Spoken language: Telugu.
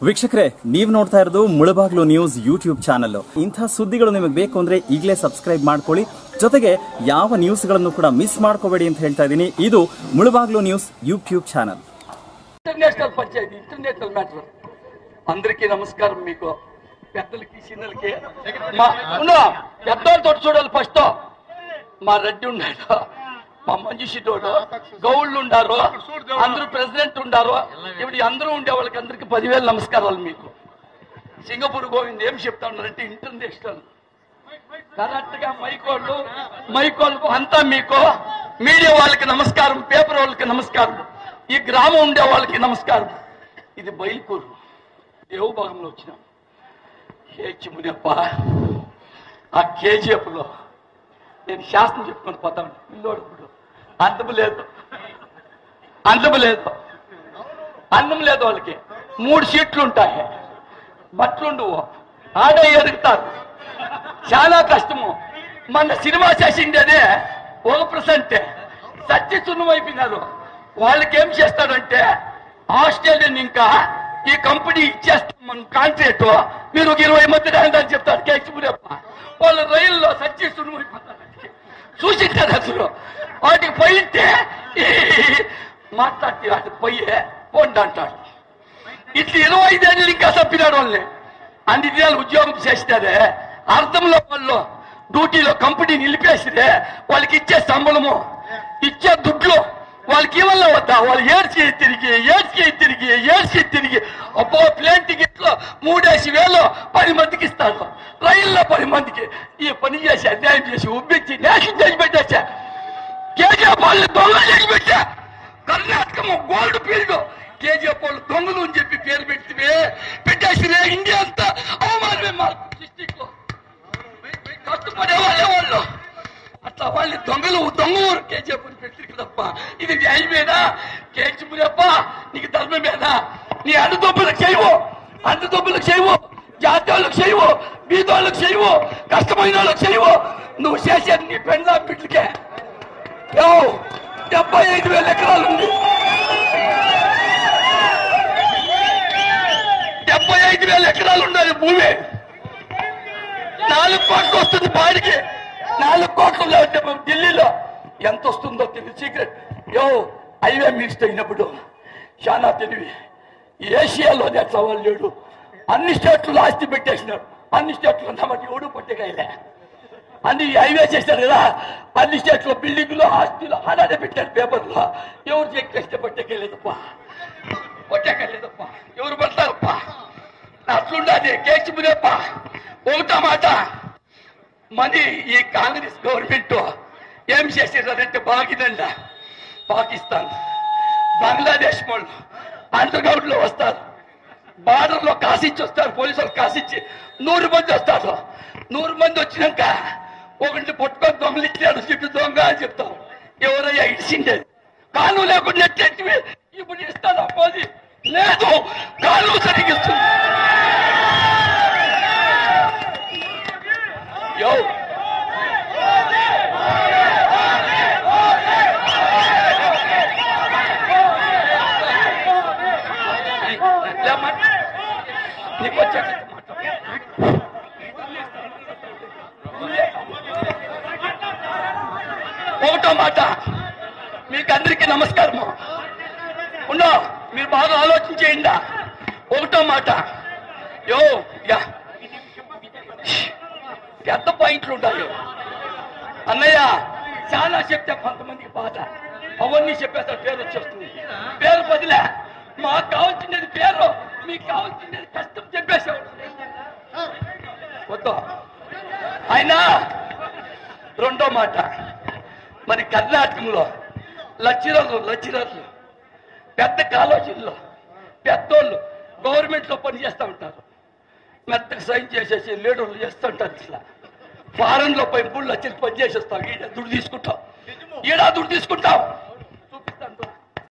ವೀಕ್ಷಕರೇ, ನೀವು ನೋಡ್ತಾ ಇರೋದು ಮುಳಬಾಗ್ಲು ನ್ಯೂಸ್ ಯೂಟ್ಯೂಬ್ ಚಾನಲ್. ಇಂಥ ಸುದ್ದಿಗಳು ನಿಮಗೆ ಬೇಕು ಅಂದ್ರೆ ಈಗಲೇ ಸಬ್ಸ್ಕ್ರೈಬ್ ಮಾಡ್ಕೊಳ್ಳಿ. ಜೊತೆಗೆ ಯಾವ న్యూస్ಗಳನ್ನು కూడా మిస్ ಮಾಡ್ಕೋಬೇಡಿ ಅಂತ ಹೇಳ್ತಾ ಇದ್ದೀನಿ. ಇದು Mulbagal news YouTube channel. International panchayat, international matter. అందరికీ నమస్కారం. మీకు పెద్దలకి చిన్నలకి పెద్దలతో చూడాలి. ఫస్ట్ మా రెడ్డి ఉన్నాడు, మా మంజుషిటోడు, గౌళ్ళు ఉండారు, అందరూ ప్రెసిడెంట్ ఉండారు. ఇప్పుడు అందరూ ఉండే వాళ్ళకి అందరికి 10,000 నమస్కారాలు. మీకు సింగపూర్ గోవింద్ ఏం చెప్తా ఉన్నారంటే ఇంటర్నేషనల్ కరెక్ట్ గా మైకోళ్ళు అంతా మీకు మీడియా వాళ్ళకి నమస్కారం, పేపర్ వాళ్ళకి నమస్కారం, ఈ గ్రామం ఉండే వాళ్ళకి నమస్కారం. ఇది బయలుకూరు దేవభాగంలో వచ్చినాం. మునియప్ప ఆ కేజీఎఫ్ లో నేను శాస్త్రం చెప్పుకొని పోతాను. పిల్లోడు ఇప్పుడు అన్నం లేదు వాళ్ళకి. 3 సీట్లు ఉంటాయి, బట్లుండవు, ఆడే ఎదుగుతారు. చాలా కష్టము. మన సినిమా చేసిండేదే 1% సత్య సున్నమైపోయినారు. వాళ్ళకి ఏం చేస్తాడంటే ఆస్ట్రేలియన్ ఇంకా ఈ కంపెనీ ఇచ్చేస్తాం మన కాంట్రాక్ట్, మీరు 20 మంది అని చెప్తారు కేసుకునేప్ప. వాళ్ళు రైల్లో సత్య సున్నమైపోతారు. చూసింటారు అసలు. వాటికి పోయింటే మాట్లాడితే వాటికి పోయే పోండి అంటాడు. ఇట్లా 25 ఏళ్ళు ఇంకా చంపినాడు వాళ్ళని. అన్ని దినాలు ఉద్యోగం చేసినారే, అర్థంలో వాళ్ళు డ్యూటీలో కంపెనీ నిలిపేసిరే, వాళ్ళకి ఇచ్చే సంబళము, ఇచ్చే దుడ్లు వాళ్ళకి ఇవ్వాల వద్దా? వాళ్ళు ఏడ్చి తిరిగి అబ్బో ప్లేన్ టికెట్లో 3,000 10 మందికి ఇస్తాడు, రైల్లో 10 మందికి. ఈ పని చేసి అన్యాయం చేసి ఉబ్బిచ్చి నేషన్ చేసి పెట్టేసా. కేజీఎఫ్ వాళ్ళు దొంగలు చేసి పెట్టా. కర్ణాటక గోల్డ్ ఫీల్డ్ కేజీఎఫ్ వాళ్ళు దొంగలు అని చెప్పి పేరు పెట్టేసిరే. ఇండియా అంతా అవమానమే మాకు డిస్టిక్ లో కష్టపడే వాళ్ళు. అట్లా వాళ్ళు దొంగ ఊరు కేజీఎఫ్ అని పెట్టిరు తప్ప ఇది న్యాయమేనా? కేజీఎఫ్ నీకు ధర్మమేనా? నీ అన్నదొబ్బులకు చేయవు, జాతి వాళ్ళకి చేయవు, బీదోళ్ళకి చేయవు, కష్టమైన వాళ్ళకి చేయవు. నువ్వు చేసేది నీ పెండ్లా బిడ్డలకే. 75,000 ఎకరాలు ఉంది. 75,000 ఎకరాలు ఉండాలి భూమి. 4 కోట్లు వస్తుంది బాడికి. 4 కోట్లు లేదంటే ఢిల్లీలో ఎంత వస్తుందో తెలియదు. సీక్రెట్. హైవే మినిస్టర్ అయినప్పుడు చాలా తెలివి. ఏషియాలోనే అట్లా వాళ్ళు లేడు. అన్ని స్టేట్లు ఆస్తి పెట్టేసినాడు. అన్ని స్టేట్లు ఉన్నమాట ఎవడు పట్టేకాయలే. అన్ని హైవే చేశారు కదా, అన్ని స్టేట్లో బిల్డింగ్లో ఆస్తిలో అలానే పెట్టారు పేపర్లో. ఎవరు చెక్కేస్తే పట్టేకాయలేదప్ప. ఎవరు పడతారప్ప? అట్లుండాలి. కేసుమునేప్ప ఒకటా మాట. మరి ఈ కాంగ్రెస్ గవర్నమెంట్ ఏం చేసేదంటే బాగిదండ పాకిస్తాన్, బంగ్లాదేశ్ వాళ్ళు అండర్ గ్రౌండ్ లో వస్తారు, బార్డర్ లో కాసిచ్చి వస్తారు, పోలీసులు కాసిచ్చి 100 మంది వస్తారు. 100 మంది వచ్చినాక ఒకటి పట్టుకొని దొంగలు ఇచ్చాడు, చుట్టూ దొంగ అని చెప్తాం. ఎవరయ్యా ఇడిచిండేది? కాను లేకుండా ఇప్పుడు ఇస్తాను అప్పోది లేదు, కాళ్ళు సరిగిస్తుంది. ఒకటో మాట, మీకు అందరికీ నమస్కారము. మీరు బాగా ఆలోచించేయండి. ఒకటో మాట, పెద్ద పాయింట్లు ఉంటాయి అన్నయ్య. చాలా చెప్తే కొంతమందికి బాధ, అవన్నీ చెప్పేస్తారు, పేరు వచ్చేస్తుంది. పేరు బదిలే. మాకు కావాల్సింది పేరు, మీకు కావాల్సింది కష్టం చెప్పేసాడు వద్దు. అయినా రెండో మాట, మరి కర్ణాటకలో లచ్చిరర్లు పెద్ద కాలేజీల్లో పెద్దోళ్ళు గవర్నమెంట్ లో పనిచేస్తూ ఉంటారు. మెత్తకు సైన్ చేసేసి లీడర్లు చేస్తుంటారు. ఇట్లా ఫారెన్ లో 3 లక్షలు పని చేసేస్తావు. ఈడ దుడ్డు తీసుకుంటావు.